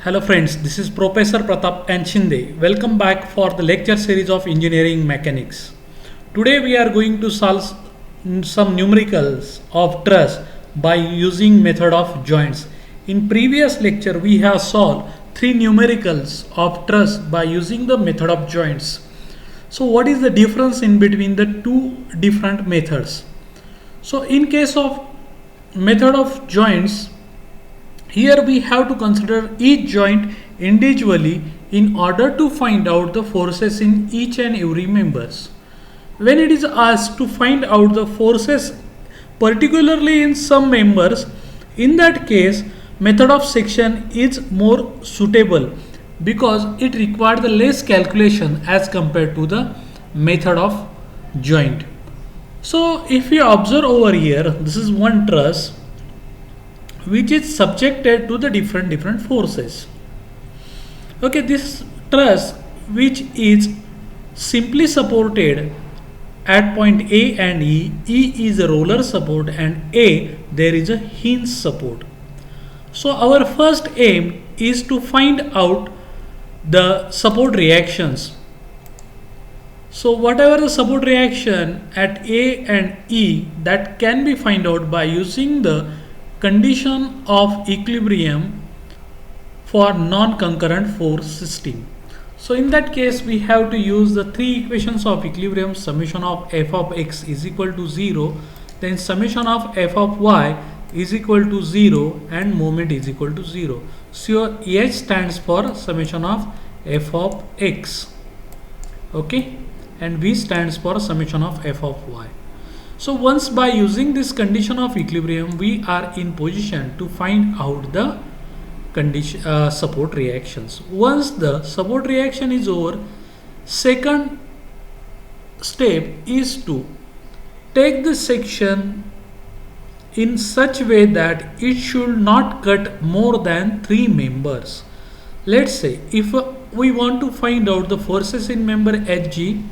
Hello friends, this is Professor Pratap and Shinde. Welcome back for the lecture series of engineering mechanics. Today we are going to solve some numericals of truss by using method of joints. In previous lecture we have solved three numericals of truss by using the method of joints. So what is the difference in between the two different methods? So in case of method of joints, here we have to consider each joint individually in order to find out the forces in each and every members. When it is asked to find out the forces particularly in some members, in that case method of section is more suitable because it requires the less calculation as compared to the method of joint. So if we observe over here, this is one truss which is subjected to the different forces. Okay, this truss which is simply supported at point A and E is a roller support and A there is a hinge support. So our first aim is to find out the support reactions. So whatever the support reaction at A and E, that can be find out by using the condition of equilibrium for non-concurrent force system. So in that case we have to use the three equations of equilibrium: summation of f of x is equal to 0, then summation of f of y is equal to 0 and moment is equal to 0. So H stands for summation of f of x, okay, and V stands for summation of f of y. So once by using this condition of equilibrium, we are in position to find out the condition support reactions. Once the support reaction is over, second step is to take the section in such way that it should not cut more than 3 members. Let's say if we want to find out the forces in member HG,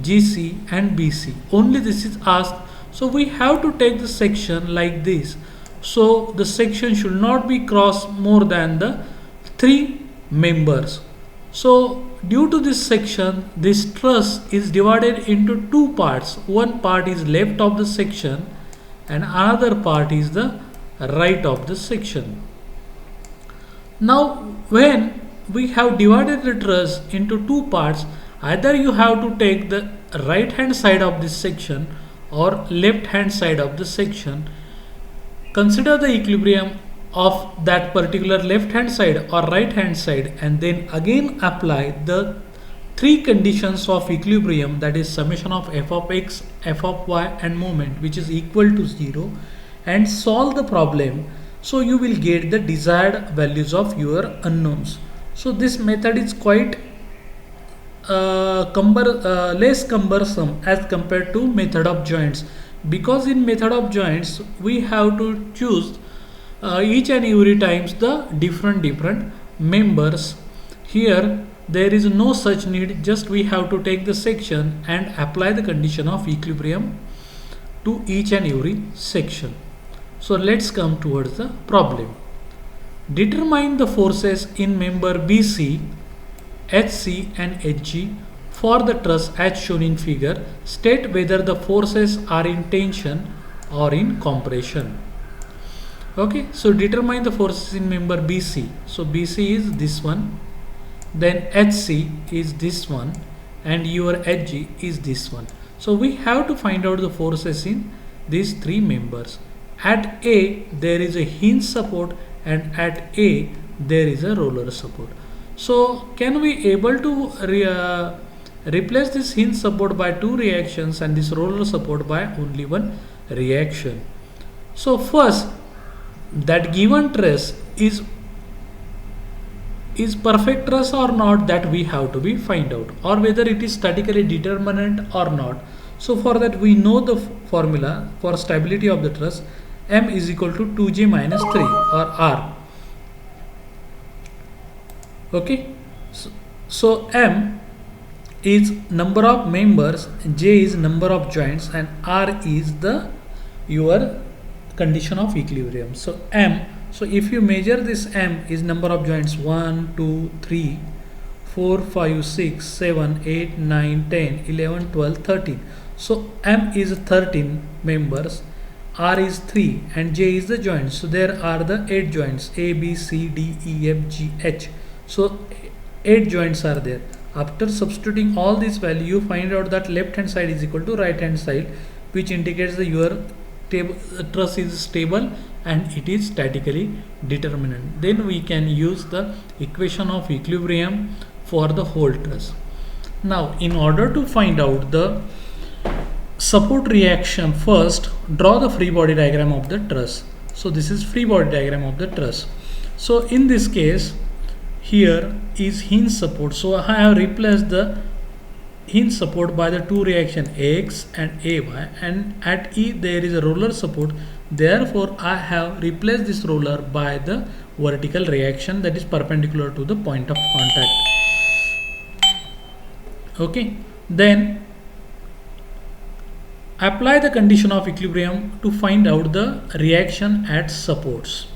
GC and BC, only this is asked. So we have to take the section like this. So the section should not be crossed more than the 3 members. So due to this section, this truss is divided into two parts. One part is left of the section and another part is the right of the section. Now when we have divided the truss into two parts, either you have to take the right hand side of this section or left hand side of the section. Consider the equilibrium of that particular left hand side or right hand side and then again apply the three conditions of equilibrium, that is summation of f of x, f of y and moment, which is equal to 0, and solve the problem. So you will get the desired values of your unknowns. So this method is quite less cumbersome as compared to method of joints, because in method of joints we have to choose each and every times the different members. Here there is no such need, just we have to take the section and apply the condition of equilibrium to each and every section. So let's come towards the problem. Determine the forces in member BC, HC and HG for the truss as shown in figure. State whether the forces are in tension or in compression. Okay, so determine the forces in member BC. So BC is this one, then HC is this one, and your HG is this one. So we have to find out the forces in these three members. At A there is a hinge support and at A there is a roller support. So can we able to replace this hinge support by two reactions and this roller support by only one reaction? So first, that given truss is perfect truss or not, that we have to be find out, or whether it is statically determinant or not. So for that we know the formula for stability of the truss: M is equal to 2J minus 3 or R. Okay, so M is number of members, J is number of joints and R is the your condition of equilibrium. So M So if you measure this M is number of joints 1, 2, 3, 4, 5, 6, 7, 8, 9, 10, 11, 12, 13. So M is 13 members, R is 3 and J is the joints. So there are the 8 joints A, B, C, D, E, F, G, H. So 8 joints are there. After substituting all these values, you find out that left hand side is equal to right hand side, which indicates that your truss is stable and it is statically determinant. Then we can use the equation of equilibrium for the whole truss. Now in order to find out the support reaction, first draw the free body diagram of the truss. So this is free body diagram of the truss. So in this case, here is hinge support. So I have replaced the hinge support by the two reaction AX and AY, and at E there is a roller support. Therefore I have replaced this roller by the vertical reaction that is perpendicular to the point of contact. Okay, then apply the condition of equilibrium to find out the reaction at supports.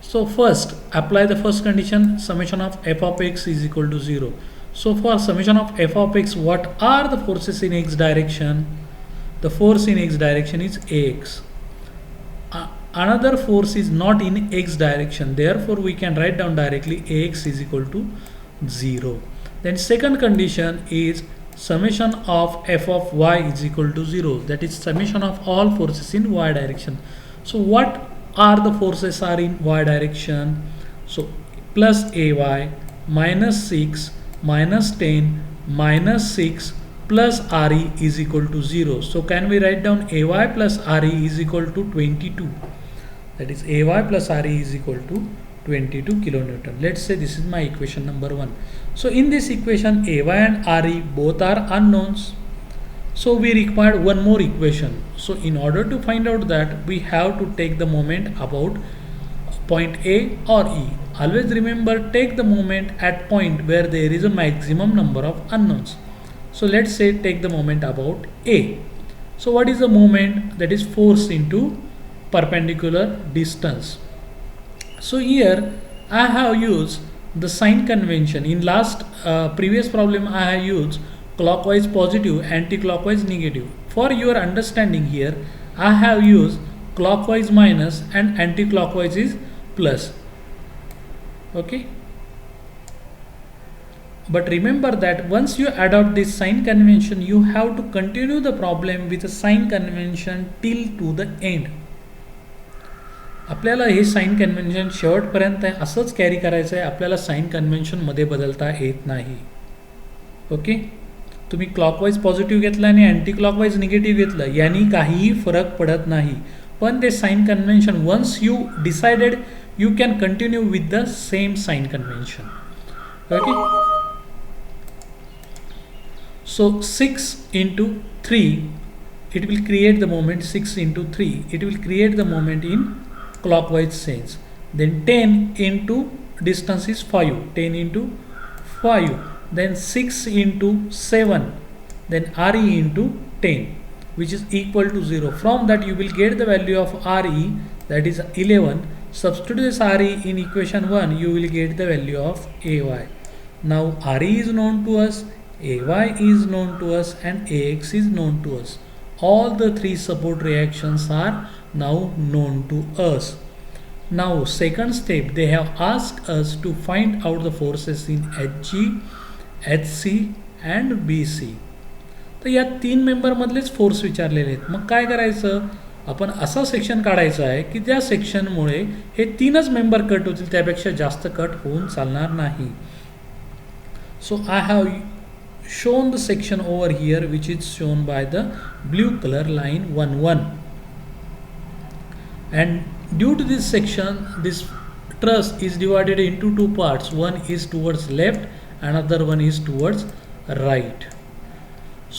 So first apply the first condition, summation of f of x is equal to 0. So for summation of f of x, what are the forces in x direction? The force in x direction is ax. Another force is not in x direction, therefore we can write down directly ax is equal to 0. Then second condition is summation of f of y is equal to 0, that is summation of all forces in y direction. So what are the forces are in y direction? So plus ay minus 6 minus 10 minus 6 plus re is equal to 0. So can we write down ay plus re is equal to 22, that is ay plus re is equal to 22 kilonewton. Let's say this is my equation number 1. So in this equation ay and re both are unknowns, so we require one more equation. So in order to find out that, we have to take the moment about point A or E. Always remember, take the moment at point where there is a maximum number of unknowns. So let's say take the moment about A. So what is the moment? That is force into perpendicular distance. So here I have used the sign convention. In previous problem I have used clockwise positive, anti-clockwise negative. For your understanding here, I have used clockwise minus and anti-clockwise is plus. Okay. But remember that once you adopt this sign convention, you have to continue the problem with a sign convention till to the end. आपल्याला हे sign convention शेवटपर्यंत असंच carry करायचं आहे. आपल्याला sign कन्व्हेन्शनमध्ये बदलता येत नाही. Okay, तुम्ही क्लॉकवाईज पॉझिटिव्ह घेतलं आणि अँटी क्लॉकवाईज निगेटिव्ह घेतलं, यांनी काहीही फरक पडत नाही. पण ते sign convention once you decided, you can continue with the same sign convention. Okay, so 6 into 3, it will create the moment. 6 into 3, it will create the moment in clockwise sense. Then 10 into distance is 5, 10 into 5, then 6 into 7, then re into 10, which is equal to 0. From that you will get the value of re, that is 11. Substitute this re in equation 1, you will get the value of ay. Now re is known to us, ay is known to us, and ax is known to us. All the three support reactions are now known to us. Now second step, they have asked us to find out the forces in hg, hc and bc. तर या तीन member मधलेच force विचारलेले आहेत. मग काय करायचं, आपण असा section काढायचा आहे की त्या सेक्शनमुळे हे तीनच मेंबर कट होतील, त्यापेक्षा जास्त कट होऊन चालणार नाही. So I have shown the section over here, which is shown by the blue color line 1 1, and due to this section, this truss is divided into two parts. One is towards left, another one is towards right.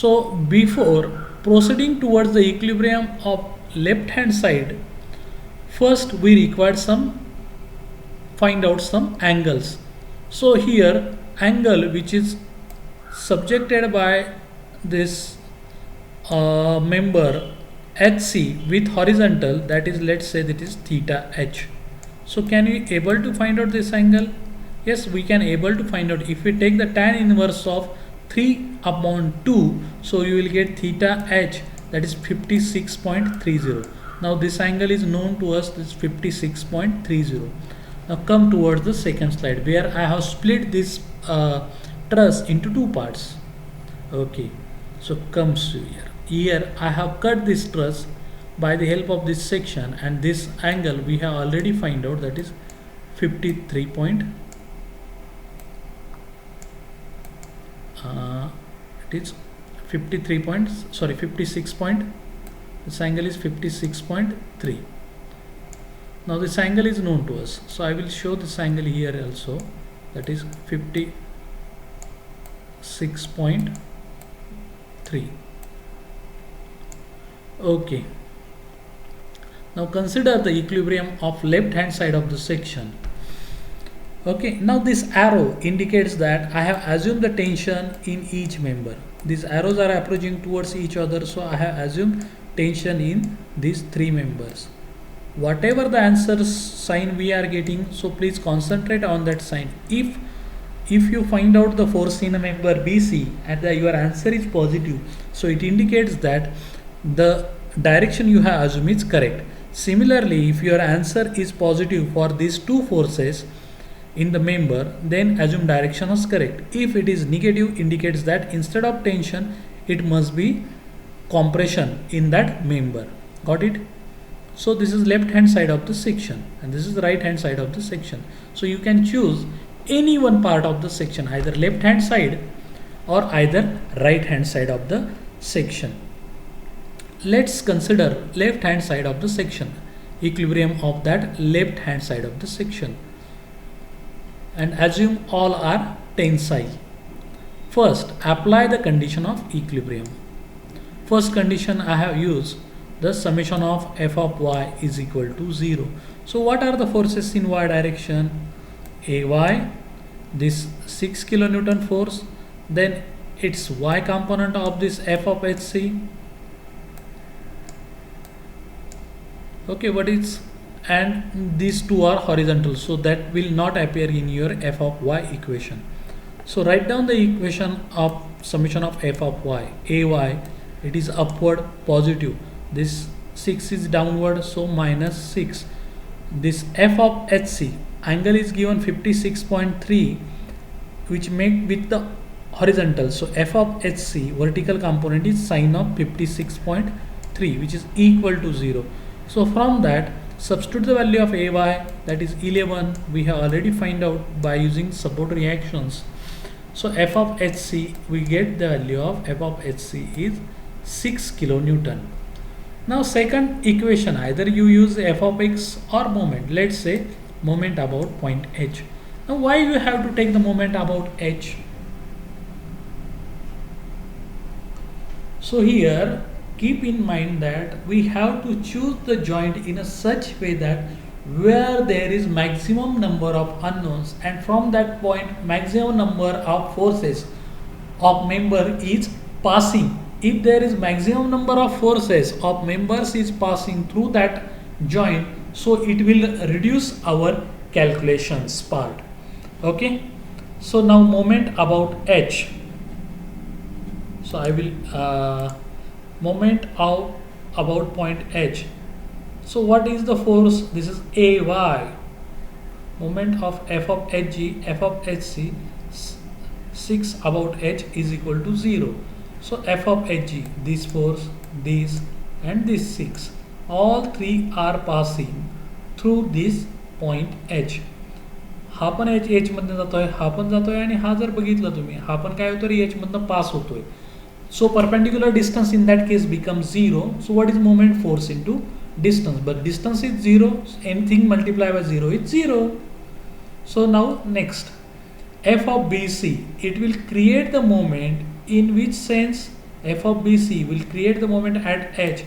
So before proceeding towards the equilibrium of left hand side, first we require find out some angles. So here angle which is subjected by this member HC with horizontal, that is, let's say that is theta h. So can we able to find out this angle? Yes, we can able to find out. If we take the tan inverse of 3 upon 2, so you will get theta h, that is 56.30. Now this angle is known to us, this 56.30. Now come towards the second slide, where I have split this truss into two parts. Okay, so comes here. Here I have cut this truss by the help of this section, and this angle we have already find out, that is 53 point. It is 53 points. Sorry, 56 point. This angle is 56.3. Now this angle is known to us, so I will show this angle here also, that is 56.3. Okay. Now consider the equilibrium of left hand side of the section. Okay, now this arrow indicates that I have assumed the tension in each member. These arrows are approaching towards each other, so I have assumed tension in these three members. Whatever the answer sign we are getting, so please concentrate on that sign. If you find out the force in a member BC and your answer is positive, so it indicates that the direction you have assumed is correct. Similarly, if your answer is positive for these two forces in the member, then assume direction is correct. If it is negative, indicates that instead of tension, it must be compression in that member. Got it? So this is left hand side of the section, and this is the right hand side of the section. So you can choose any one part of the section, either left hand side or either right hand side of the section. Let's consider left hand side of the section, equilibrium of that left hand side of the section, and assume all are tensile. First, apply the condition of equilibrium. First condition I have used the summation of f of y is equal to 0. So what are the forces in y direction? Ay, this 6 kilonewton force, then its y component of this f of hc. Okay, what is, and these two are horizontal, so that will not appear in your f of y equation. So write down the equation of summation of f of y. Ay, it is upward positive, this 6 is downward, so minus 6. This f of hc angle is given 56.3, which make with the horizontal, so f of hc vertical component is sine of 56.3, which is equal to 0. So from that, substitute the value of ay, that is 11, we have already find out by using support reactions. So f of hc, we get the value of f of hc is 6 kilonewton. Now second equation, either you use f of x or moment. Let's say moment about point h. Now why you have to take the moment about h? So here keep in mind that we have to choose the joint in a such way that where there is maximum number of unknowns, and from that point maximum number of forces of member is passing. If there is maximum number of forces of members is passing through that joint, so it will reduce our calculations part. Okay, so now moment about h. So I will moment of about point h. So what is the force? This is ay. Moment of f of hg, f of hc 6 about h is equal to 0. So f of hg, this force, this and this 6, all three are passing through this point h. हा पण h मधनं जातोय, हा पण जातोय, आणि हा जर बघितलं तुम्ही, हा पण काय होतोय, h मधनं पास होतोय. So perpendicular distance in that case becomes 0. So what is moment? Force into distance, but distance is 0, so anything multiplied by 0 is 0. So now next, f of bc, it will create the moment. In which sense? F of bc will create the moment at h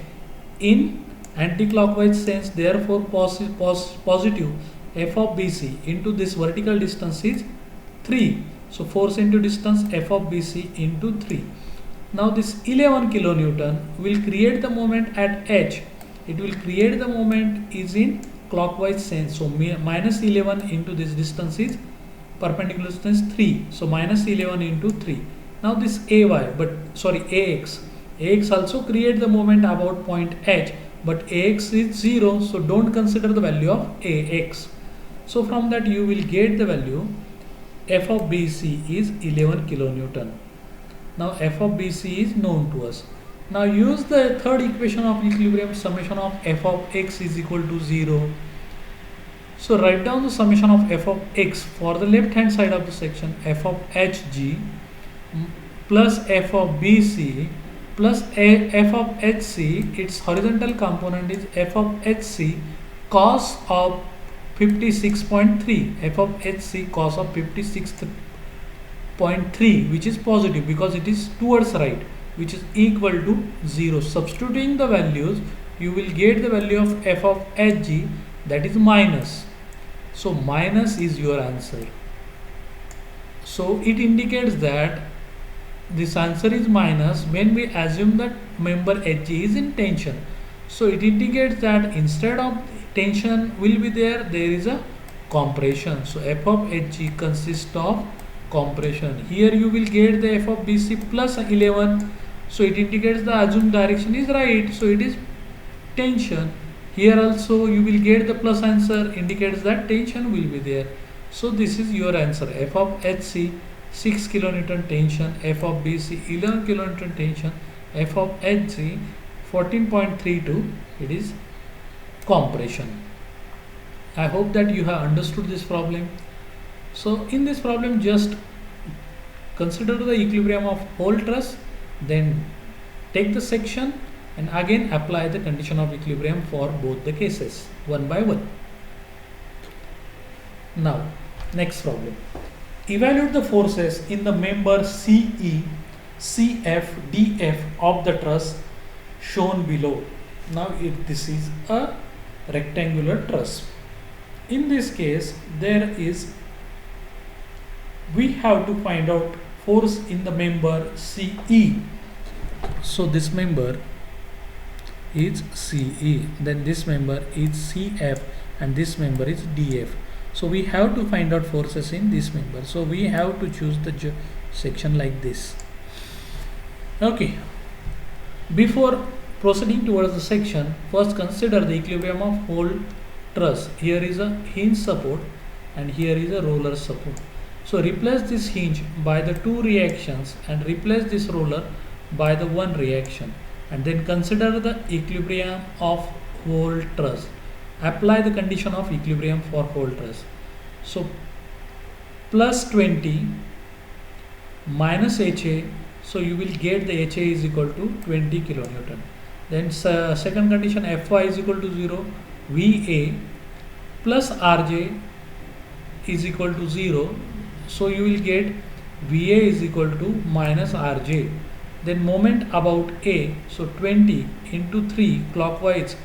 in anti-clockwise sense, therefore positive f of bc into this vertical distance is 3. So force into distance f of bc into 3. Now this 11 kilonewton will create the moment at h. It will create the moment is in clockwise sense. So minus 11 into this distance is perpendicular distance 3. So minus 11 into 3. Now this AX also create the moment about point H, but AX is 0, so don't consider the value of AX. So from that you will get the value F of BC is 11 kilonewton. Now F of BC is known to us. Now use the third equation of equilibrium, summation of F of X is equal to 0. So write down the summation of F of X for the left hand side of the section, F of HG plus F of BC plus F of HC, its horizontal component is F of HC cos of 56.3, F of HC cos of 56.3, which is positive because it is towards right, which is equal to 0. Substituting the values, you will get the value of F of HG, that is minus. So minus is your answer. So it indicates that this answer is minus when we assume that member HG is in tension. So it indicates that instead of tension will be there is a compression. So F of HG consists of compression. Here you will get the F of BC plus 11. So it indicates the assumed direction is right. So it is tension. Here also you will get the plus answer, indicates that tension will be there. So this is your answer. F of HC 6 kilonewton tension, F of BC 11 kilonewton tension, F of HG 14.32, it is compression. I hope that you have understood this problem. So in this problem, just consider the equilibrium of whole truss, then take the section and again apply the condition of equilibrium for both the cases one by one. Now next problem. Evaluate the forces in the member CE, CF, DF of the truss shown below. Now this is a rectangular truss. In this case, we have to find out force in the member CE. So this member is CE, then this member is CF, and this member is DF. So we have to find out forces in this member. So we have to choose the section like this. Okay. Before proceeding towards the section, first consider the equilibrium of whole truss. Here is a hinge support and here is a roller support. So replace this hinge by the two reactions and replace this roller by the one reaction, and then consider the equilibrium of whole truss. Apply the condition of equilibrium for whole truss. So plus 20 minus HA, so you will get the HA is equal to 20 kilonewton. Then second condition, Fy is equal to 0, Va plus Rj is equal to 0, so you will get Va is equal to minus Rj. Then moment about A, so 20 into 3 clockwise.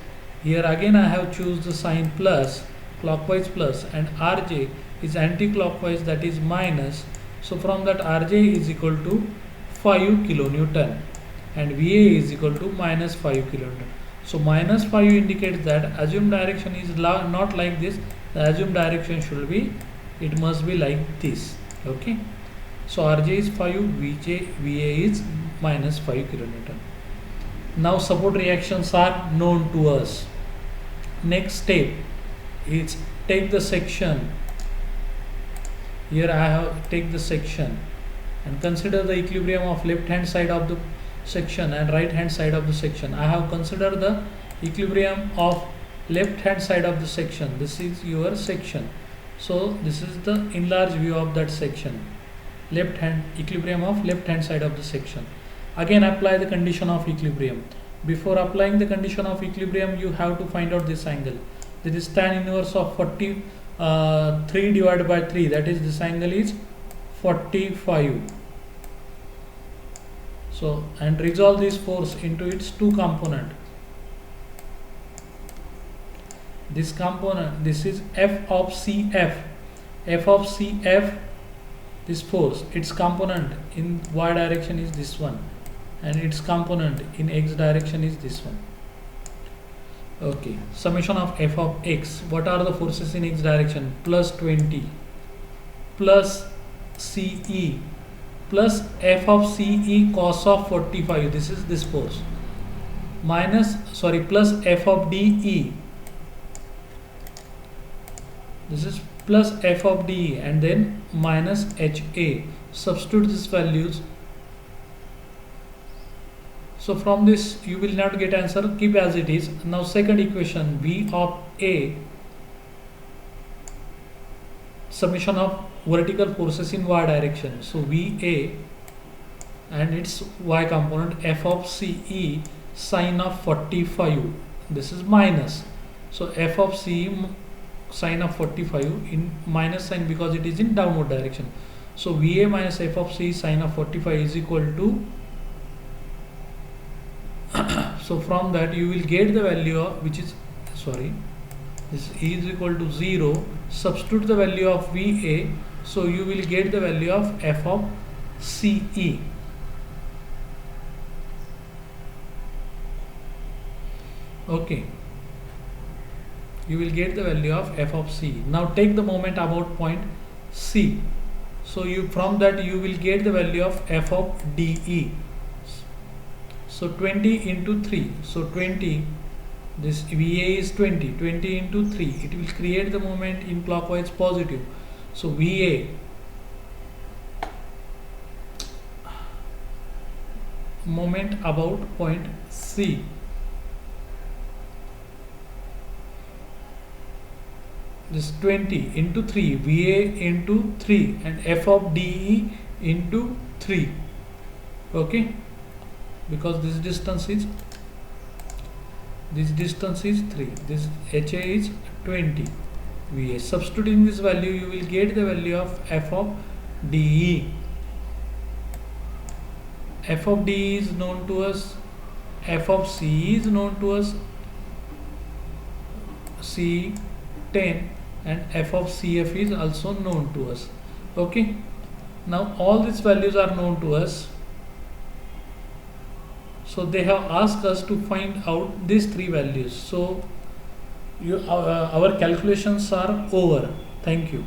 Here again I have choose the sign plus, clockwise plus, and Rj is anti-clockwise, that is minus. So from that Rj is equal to 5 kilonewton and Va is equal to minus 5 kilonewton. So minus 5 indicates that assumed direction is not like this. The assumed direction should be, it must be like this. Okay. So Rj is 5, Va is minus 5 kilonewton. Now support reactions are known to us. Next step is take the section. Here I have take the section and consider the equilibrium of left hand side of the section and right hand side of the section. I have considered the equilibrium of left hand side of the section. This is your section. So this is the enlarged view of that section. Left hand equilibrium of left hand side of the section. Again apply the condition of equilibrium. Before applying the condition of equilibrium, you have to find out this angle. This is tan inverse of 3 divided by 3, that is this angle is 45. So and resolve this force into its two component. This component, this is F of CF. F of CF, this force, its component in y direction is this one, and its component in x direction is this one. Okay, summation of f of x. What are the forces in x direction? Plus 20 plus CE plus f of CE cos of 45. This is this force. Minus, sorry, plus f of DE. This is plus f of DE and then minus HA. Substitute these values. So from this you will not get answer. Keep as it is. Now second equation, V of A, summation of vertical forces in y direction. So VA and its y component f of CE sine of 45. This is minus. So f of CE sine of 45 in minus sign because it is in downward direction. So VA minus f of CE sine of 45 is equal to, so from that you will get the value of, which is, sorry, this is equal to 0. Substitute the value of VA, so you will get the value of f of CE. Okay, you will get the value of f of C. Now take the moment about point C, so you, from that you will get the value of f of DE. So 20 into 3, so 20, this VA is 20 into 3, it will create the moment in clockwise positive. So VA moment about point C, this 20 into 3, VA into 3 and f of DE into 3. Okay, because this distance is 3, this HA is 20 VA. Substituting this value you will get the value of f of DE. F of DE is known to us, f of CE is known to us, C 10, and f of CF is also known to us. Okay, now all these values are known to us. So they have asked us to find out these three values. So our calculations are over. Thank you.